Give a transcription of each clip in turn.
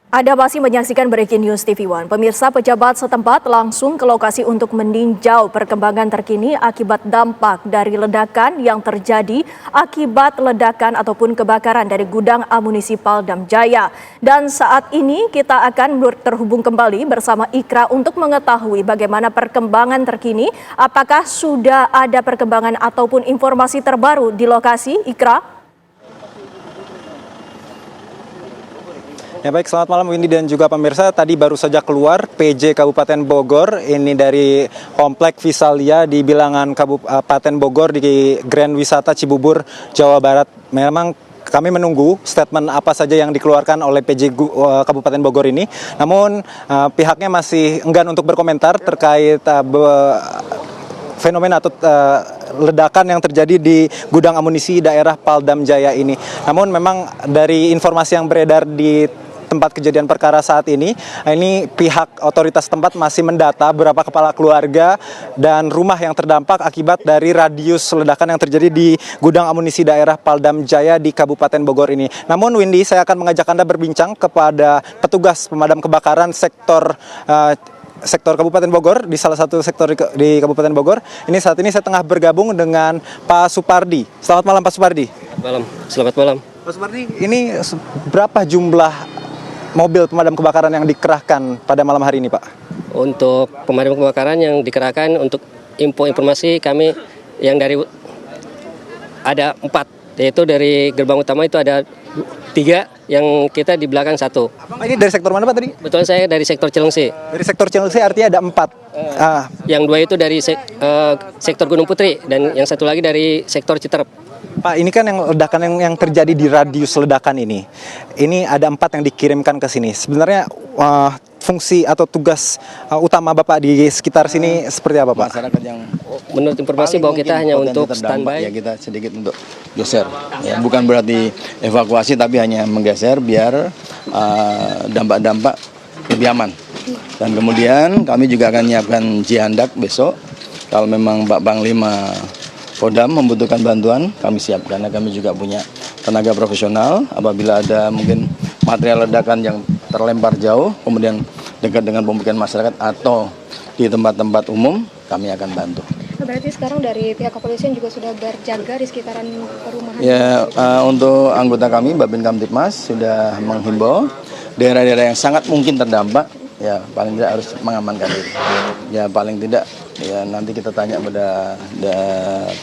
Anda masih menyaksikan Breaking News TV One. Pemirsa, pejabat setempat langsung ke lokasi untuk meninjau perkembangan terkini akibat dampak dari ledakan yang terjadi akibat ledakan ataupun kebakaran dari gudang amunisi Paldam Jaya. Dan saat ini kita akan terhubung kembali bersama Ikra untuk mengetahui bagaimana perkembangan terkini. Apakah sudah ada perkembangan ataupun informasi terbaru di lokasi, Ikra? Ya baik, selamat malam Windy dan juga pemirsa. Tadi baru saja keluar PJ Kabupaten Bogor, ini dari Komplek Visalia di Bilangan Kabupaten Bogor di Grand Wisata Cibubur, Jawa Barat. Memang kami menunggu statement apa saja yang dikeluarkan oleh PJ Kabupaten Bogor ini. Namun pihaknya masih enggan untuk berkomentar terkait fenomena atau ledakan yang terjadi di gudang amunisi daerah Paldam Jaya ini. Namun memang dari informasi yang beredar di tempat kejadian perkara saat ini pihak otoritas tempat masih mendata berapa kepala keluarga dan rumah yang terdampak akibat dari radius ledakan yang terjadi di gudang amunisi daerah Paldam Jaya di Kabupaten Bogor ini. Namun Windy, saya akan mengajak Anda berbincang kepada petugas pemadam kebakaran sektor Kabupaten Bogor, di salah satu sektor di Kabupaten Bogor. Ini saat ini saya tengah bergabung dengan Pak Supardi. Selamat malam Pak Supardi. Selamat malam. Pak Supardi, ini berapa jumlah mobil pemadam kebakaran yang dikerahkan pada malam hari ini, Pak? Untuk pemadam kebakaran yang dikerahkan, untuk informasi kami yang dari ada 4, yaitu dari gerbang utama itu ada 3, yang kita di belakang 1. Ini dari sektor mana Pak tadi? Betul, saya dari sektor Cilengsi. Dari sektor Cilengsi artinya ada 4. Yang 2 itu dari sektor Gunung Putri, dan yang 1 lagi dari sektor Citerep. Pak, ini kan yang ledakan yang terjadi di radius ledakan ini ada 4 yang dikirimkan ke sini. Sebenarnya fungsi atau tugas utama Bapak di sekitar sini seperti apa, Pak? Masyarakat yang menurut informasi bahwa kita hanya untuk standby. Ya, kita sedikit untuk geser. Ya, bukan berarti evakuasi, tapi hanya menggeser biar dampak-dampak lebih aman. Dan kemudian kami juga akan menyiapkan jihandak besok. Kalau memang Pak Panglima Kodam membutuhkan bantuan, kami siap, karena kami juga punya tenaga profesional. Apabila ada mungkin material ledakan yang terlempar jauh, kemudian dekat dengan pemukiman masyarakat atau di tempat-tempat umum, kami akan bantu. Berarti sekarang dari pihak kepolisian juga sudah berjaga di sekitaran perumahan? Ya, untuk anggota kami, Babin Kamtipmas sudah menghimbau daerah-daerah yang sangat mungkin terdampak, ya paling tidak harus mengamankan diri. Ya paling tidak, ya nanti kita tanya pada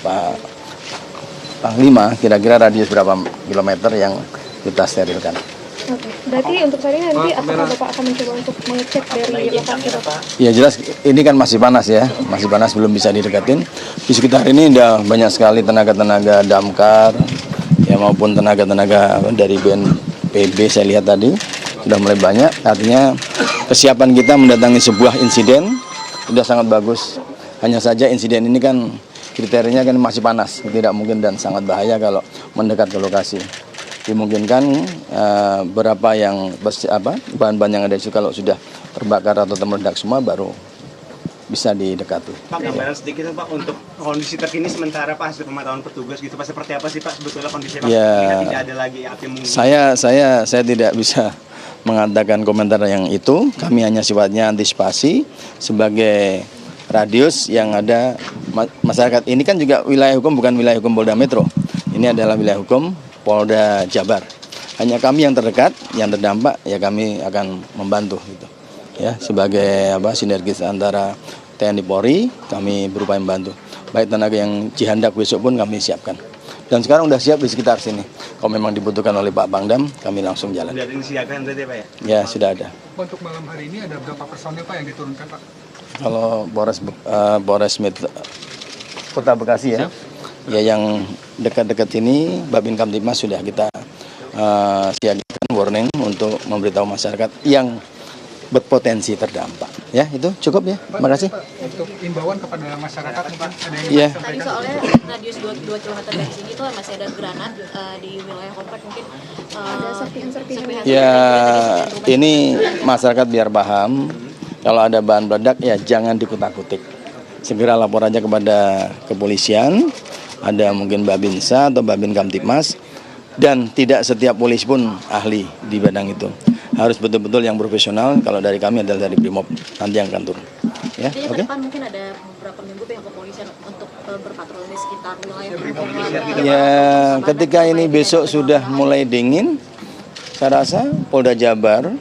Pak Panglima kira-kira radius berapa kilometer yang kita sterilkan. Oke, berarti untuk saat ini nanti apakah Bapak akan mencoba untuk mengecek dari lokasi Bapak? Ya jelas ini kan masih panas ya, masih panas, belum bisa didekatin. Di sekitar ini udah banyak sekali tenaga-tenaga damkar ya maupun tenaga-tenaga dari BNPB saya lihat tadi sudah mulai banyak. Artinya kesiapan kita mendatangi sebuah insiden sudah sangat bagus. Hanya saja insiden ini kan kriterianya kan masih panas, tidak mungkin dan sangat bahaya kalau mendekat ke lokasi. Dimungkinkan berapa yang bahan-bahan yang ada itu kalau sudah terbakar atau meledak semua baru bisa didekati. Pak, gambaran sedikit Pak untuk kondisi terkini sementara Pak hasil pemantauan petugas gitu Pak, seperti apa sih Pak sebetulnya kondisi Pak? Ya, tidak ada lagi api mungkin. Saya tidak bisa mengatakan komentar yang itu. Kami hanya sifatnya antisipasi sebagai radius yang ada masyarakat. Ini kan juga wilayah hukum, bukan wilayah hukum Polda Metro. Ini adalah wilayah hukum Polda Jabar. Hanya kami yang terdekat, yang terdampak, ya kami akan membantu gitu. Ya, sebagai sinergis antara TNI Polri, kami berupaya membantu. Baik tenaga yang jihandak besok pun kami siapkan. Dan sekarang sudah siap di sekitar sini. Kalau memang dibutuhkan oleh Pak Pangdam, kami langsung jalan. Sudah disiapkan berarti Pak ya? Ya, sudah ada. Untuk malam hari ini ada berapa personil Pak yang diturunkan Pak? Kalau Polres Kota Bekasi ya, ya yang dekat-dekat ini Babin Kamtipmas sudah kita siagakan warning untuk memberitahu masyarakat yang berpotensi terdampak. Ya, itu cukup ya. Terima kasih. Untuk imbauan kepada masyarakat mungkin ada yang Iya. Tadi soalnya radius 2 km dari sini tuh masih ada granat di wilayah komplek, mungkin ada serpihan-serpihan. Ya, ini masyarakat biar paham, kalau ada bahan peledak ya jangan dikutak-kutik. Segera lapor aja kepada kepolisian, ada mungkin Babinsa atau Babin Kamtipmas, dan tidak setiap polisi pun ahli di bidang itu. harus betul-betul yang profesional. Kalau dari kami adalah dari Brimob nanti yang akan turun. Ya, Jadi oke. ke depan mungkin ada beberapa minggu pihak kepolisian untuk berpatroli di sekitar wilayah Ya, ketika ini besok sudah mulai dingin, saya rasa Polda Jabar,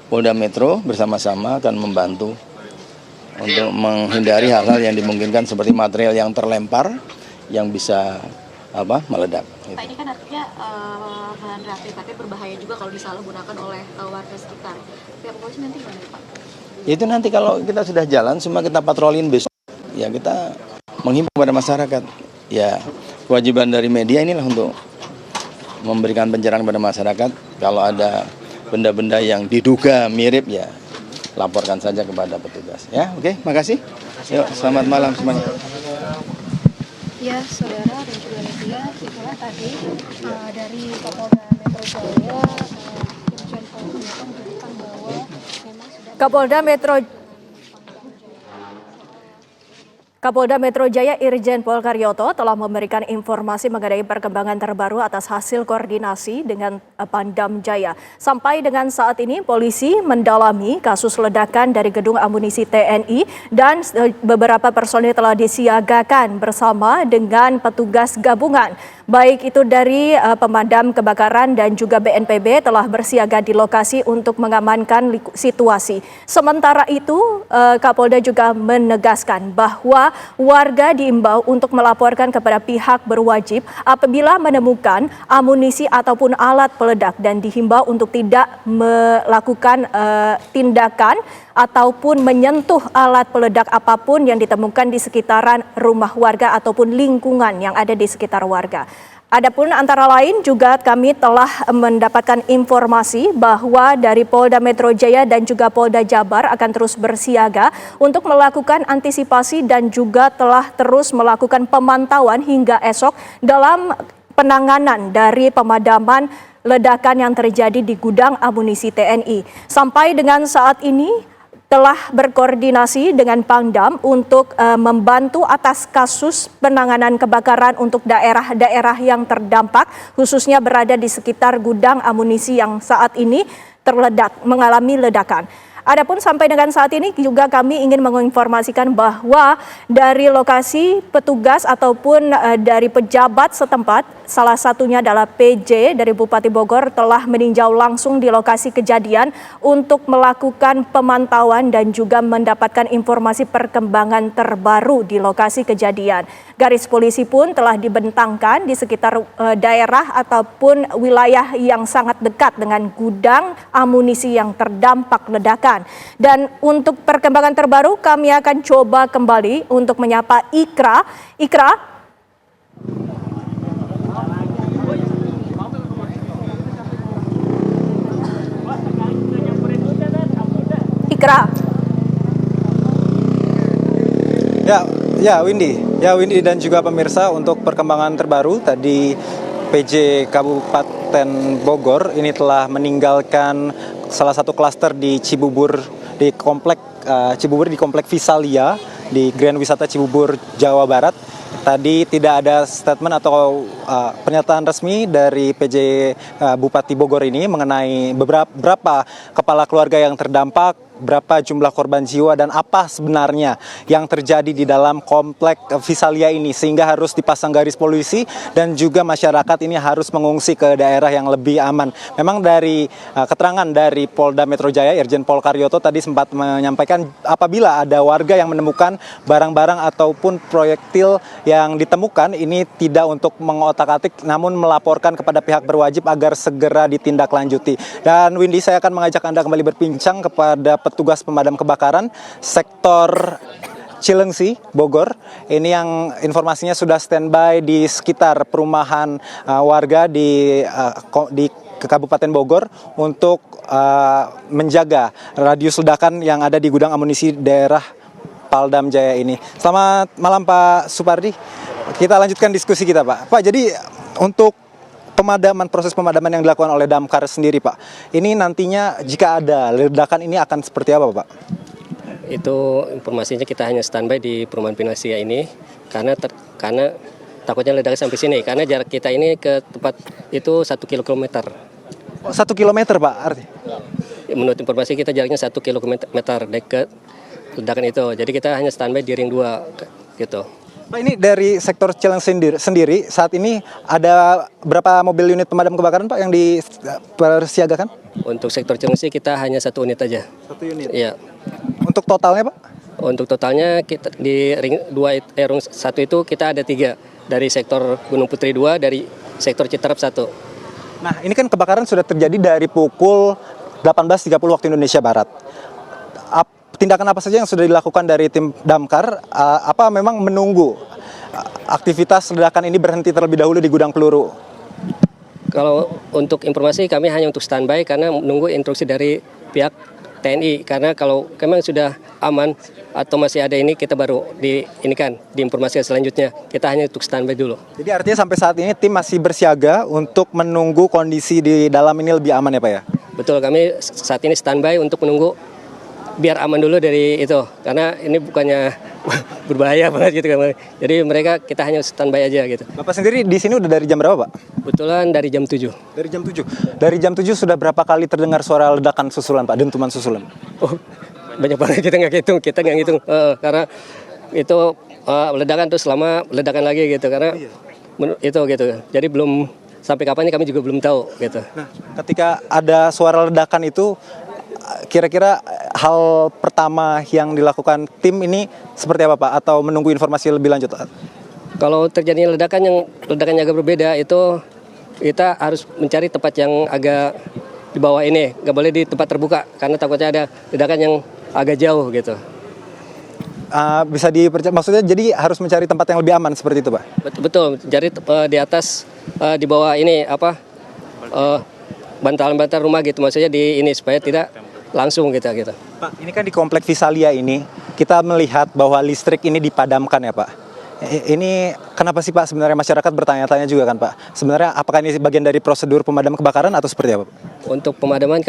Polda Metro bersama-sama akan membantu untuk menghindari hal-hal yang dimungkinkan seperti material yang terlempar yang bisa meledak. Pak, ini kan artinya bahan reaktif tapi berbahaya juga kalau disalahgunakan oleh warga sekitar. Pihak polisi nanti gimana, Pak? Itu nanti kalau kita sudah jalan, semua kita patrolin besok, ya kita menghimbau kepada masyarakat. Ya, kewajiban dari media inilah untuk memberikan pencerahan kepada masyarakat. Kalau ada benda-benda yang diduga mirip, ya laporkan saja kepada petugas. Ya, oke, makasih. Yuk, selamat malam semuanya. Ya, saudara dan juga media, itulah tadi dari Kapolda Metro Jaya, Irjen Pol menyebutkan bahwa memang sudah Kapolda Metro Jaya Irjen Pol Karyoto telah memberikan informasi mengenai perkembangan terbaru atas hasil koordinasi dengan Paldam Jaya. Sampai dengan saat ini polisi mendalami kasus ledakan dari gedung amunisi TNI dan beberapa personil telah disiagakan bersama dengan petugas gabungan. Baik itu dari pemadam kebakaran dan juga BNPB telah bersiaga di lokasi untuk mengamankan situasi. Sementara itu Kapolda juga menegaskan bahwa warga diimbau untuk melaporkan kepada pihak berwajib apabila menemukan amunisi ataupun alat peledak dan dihimbau untuk tidak melakukan tindakan ataupun menyentuh alat peledak apapun yang ditemukan di sekitaran rumah warga ataupun lingkungan yang ada di sekitar warga. Adapun antara lain juga kami telah mendapatkan informasi bahwa dari Polda Metro Jaya dan juga Polda Jabar akan terus bersiaga untuk melakukan antisipasi dan juga telah terus melakukan pemantauan hingga esok dalam penanganan dari pemadaman ledakan yang terjadi di gudang amunisi TNI. Sampai dengan saat ini telah berkoordinasi dengan Pangdam untuk membantu atas kasus penanganan kebakaran untuk daerah-daerah yang terdampak, khususnya berada di sekitar gudang amunisi yang saat ini mengalami ledakan. Adapun sampai dengan saat ini juga kami ingin menginformasikan bahwa dari lokasi petugas ataupun dari pejabat setempat, salah satunya adalah PJ dari Bupati Bogor telah meninjau langsung di lokasi kejadian untuk melakukan pemantauan dan juga mendapatkan informasi perkembangan terbaru di lokasi kejadian. Garis polisi pun telah dibentangkan di sekitar daerah ataupun wilayah yang sangat dekat dengan gudang amunisi yang terdampak ledakan. Dan untuk perkembangan terbaru kami akan coba kembali untuk menyapa Ikra. Ikra. Ya Windy dan juga pemirsa, untuk perkembangan terbaru tadi PJ Kabupaten Bogor ini telah meninggalkan salah satu klaster di Cibubur di komplek Visalia di Grand Wisata Cibubur, Jawa Barat. Tadi tidak ada statement atau pernyataan resmi dari PJ Bupati Bogor ini mengenai berapa kepala keluarga yang terdampak, berapa jumlah korban jiwa, dan apa sebenarnya yang terjadi di dalam komplek Visalia ini sehingga harus dipasang garis polisi dan juga masyarakat ini harus mengungsi ke daerah yang lebih aman. Memang dari keterangan dari Polda Metro Jaya Irjen Pol Karyoto tadi sempat menyampaikan apabila ada warga yang menemukan barang-barang ataupun proyektil yang ditemukan ini tidak untuk mengotak-atik namun melaporkan kepada pihak berwajib agar segera ditindaklanjuti. Dan Windy, saya akan mengajak Anda kembali berbincang kepada petugas pemadam kebakaran sektor Cilengsi, Bogor. Ini yang informasinya sudah standby di sekitar perumahan warga di Kabupaten Bogor untuk menjaga radius ledakan yang ada di gudang amunisi daerah Paldam Jaya ini. Selamat malam Pak Supardi. Kita lanjutkan diskusi kita Pak. Pak, jadi untuk proses pemadaman yang dilakukan oleh Damkar sendiri Pak, ini nantinya jika ada ledakan ini akan seperti apa Pak? Itu informasinya kita hanya standby di perumahan Pinasia ini karena takutnya ledakan sampai sini karena jarak kita ini ke tempat itu 1 kilometer. 1 kilometer Pak artinya? menurut informasi kita jaraknya 1 kilometer dekat ledakan itu. Jadi kita hanya standby di ring 2 gitu. Pak, ini dari sektor Cilengsi sendiri saat ini ada berapa mobil unit pemadam kebakaran Pak yang dipersiagakan? Untuk sektor Cilengsi kita hanya 1 unit aja. 1 unit. Iya. Untuk totalnya Pak? Untuk totalnya kita di ring 2 ring 1 itu kita ada 3 dari sektor Gunung Putri 2, dari sektor Citerap 1. Nah, ini kan kebakaran sudah terjadi dari pukul 18.30 waktu Indonesia Barat. Tindakan apa saja yang sudah dilakukan dari tim damkar? Apa memang menunggu aktivitas ledakan ini berhenti terlebih dahulu di gudang peluru? Kalau untuk informasi kami hanya untuk standby karena menunggu instruksi dari pihak TNI, karena kalau memang sudah aman atau masih ada ini kita baru diinformasikan selanjutnya. Kita hanya untuk standby dulu. Jadi artinya sampai saat ini tim masih bersiaga untuk menunggu kondisi di dalam ini lebih aman ya Pak ya? Betul, kami saat ini standby untuk menunggu biar aman dulu dari itu, karena ini bukannya berbahaya banget gitu kan. Jadi kita hanya standby aja gitu. Bapak sendiri di sini udah dari jam berapa Pak? Kebetulan dari jam 7. Dari jam 7. Dari jam 7 sudah berapa kali terdengar suara ledakan susulan Pak, dentuman susulan? Oh, banyak banget kita nggak ngitung. Karena itu ledakan terus lama ledakan lagi gitu, karena itu gitu. Jadi belum sampai kapannya kami juga belum tahu gitu. Nah, ketika ada suara ledakan itu, kira-kira hal pertama yang dilakukan tim ini seperti apa Pak? Atau menunggu informasi lebih lanjut? Kalau terjadi ledakannya agak berbeda, itu kita harus mencari tempat yang agak di bawah ini. Nggak boleh di tempat terbuka, karena takutnya ada ledakan yang agak jauh gitu. Bisa maksudnya jadi harus mencari tempat yang lebih aman seperti itu Pak? Betul, cari di atas, di bawah ini bantalan-bantalan rumah gitu, maksudnya di ini supaya tidak langsung gitu. Pak, ini kan di Komplek Visalia ini kita melihat bahwa listrik ini dipadamkan ya Pak. Ini kenapa sih Pak sebenarnya masyarakat bertanya-tanya juga kan Pak? Sebenarnya apakah ini bagian dari prosedur pemadam kebakaran atau seperti apa Pak? Untuk pemadaman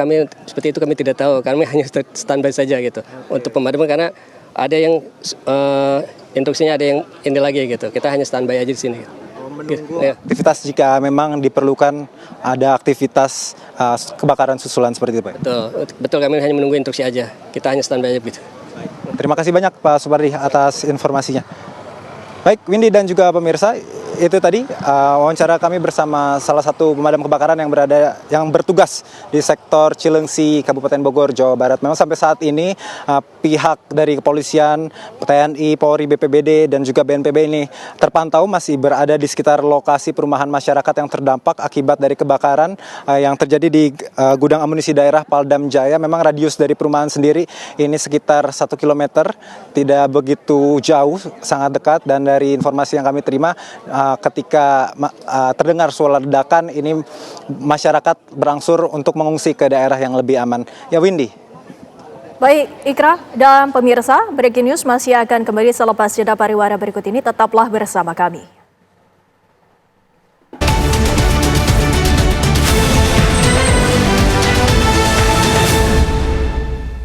seperti itu kami tidak tahu, kami hanya standby saja gitu. Untuk pemadaman karena ada yang instruksinya ada yang ini lagi gitu. Kita hanya standby aja di sini. Menunggu aktivitas jika memang diperlukan ada aktivitas kebakaran susulan seperti itu Pak. Betul, kami hanya menunggu instruksi aja. Kita hanya standby aja gitu. Terima kasih banyak Pak Supardi atas informasinya. Baik, Windy dan juga pemirsa, itu tadi wawancara kami bersama salah satu pemadam kebakaran yang bertugas di sektor Cilengsi, Kabupaten Bogor, Jawa Barat. Memang sampai saat ini pihak dari kepolisian, TNI, Polri, BPBD dan juga BNPB ini terpantau masih berada di sekitar lokasi perumahan masyarakat yang terdampak akibat dari kebakaran yang terjadi di gudang amunisi daerah Paldam Jaya. Memang radius dari perumahan sendiri ini sekitar 1 km, tidak begitu jauh, sangat dekat. Dan dari informasi yang kami terima, ketika terdengar suara ledakan ini masyarakat berangsur untuk mengungsi ke daerah yang lebih aman. Ya Windy. Baik, Ikra dan pemirsa, Breaking News masih akan kembali selepas jeda pariwara berikut ini. Tetaplah bersama kami.